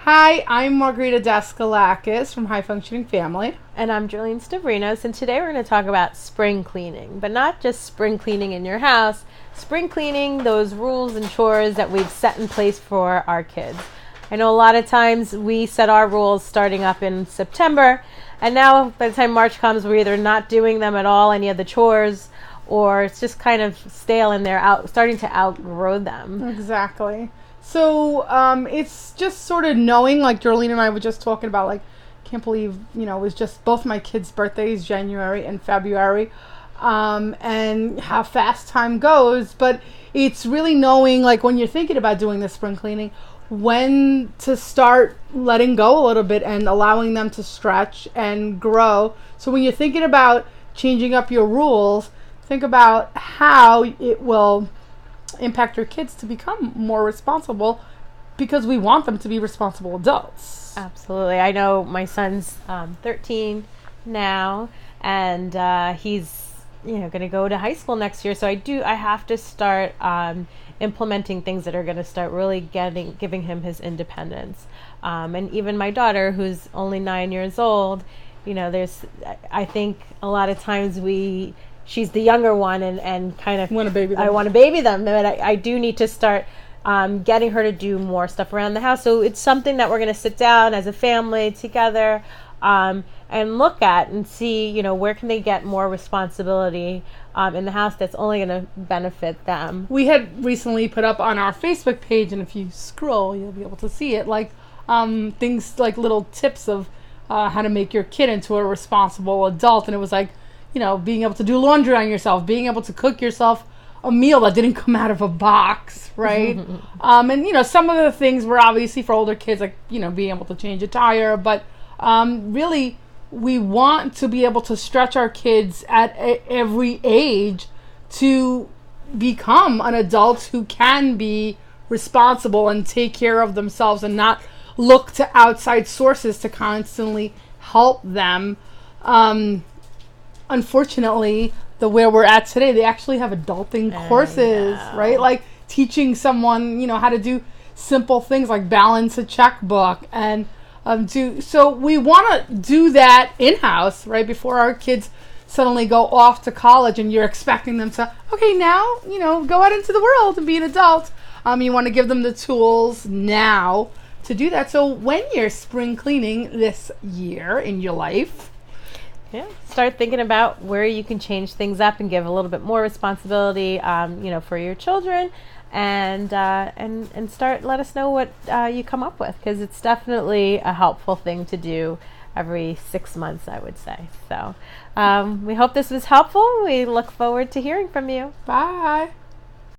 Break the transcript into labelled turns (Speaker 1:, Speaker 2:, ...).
Speaker 1: Hi, I'm Margarita Daskalakis from High Functioning Family.
Speaker 2: And I'm Jolene Stavrinos, and today we're going to talk about spring cleaning, but not just spring cleaning in your house, spring cleaning, those rules and chores that we've set in place for our kids. I know a lot of times we set our rules starting up in September, and now by the time March comes, we're either not doing them at all, any of the chores, or it's just kind of stale and they're starting to outgrow them.
Speaker 1: Exactly. So it's just sort of knowing, like Jolene and I were just talking about, like, can't believe, it was just both my kids' birthdays, January and February, and how fast time goes. But it's really knowing, like, when you're thinking about doing the spring cleaning, when to start letting go a little bit and allowing them to stretch and grow. So when you're thinking about changing up your rules, think about how it will impact your kids to become more responsible, because we want them to be responsible adults.
Speaker 2: Absolutely. I know my son's 13 now, and he's going to go to high school next year. So I have to start implementing things that are going to start really giving him his independence. And even my daughter, who's only 9 years old, I think a lot of times she's the younger one and kind of
Speaker 1: want to baby them.
Speaker 2: I want to baby them, but I do need to start getting her to do more stuff around the house. So it's something that we're going to sit down as a family together and look at and see, where can they get more responsibility in the house that's only going to benefit them.
Speaker 1: We had recently put up on our Facebook page, and if you scroll, you'll be able to see it, like things like little tips of how to make your kid into a responsible adult. And it was like, being able to do laundry on yourself, being able to cook yourself a meal that didn't come out of a box, right? And, some of the things were obviously for older kids, like, being able to change a tire. But really, we want to be able to stretch our kids at every age to become an adult who can be responsible and take care of themselves and not look to outside sources to constantly help them. Unfortunately, where we're at today, they actually have adulting courses, right? Like teaching someone, how to do simple things like balance a checkbook and so we want to do that in-house, right? Before our kids suddenly go off to college and you're expecting them to, okay, now, go out into the world and be an adult. You want to give them the tools now to do that. So when you're spring cleaning this year in your life,
Speaker 2: start thinking about where you can change things up and give a little bit more responsibility, for your children, and start. Let us know what you come up with, because it's definitely a helpful thing to do every 6 months, I would say. So we hope this was helpful. We look forward to hearing from you.
Speaker 1: bye.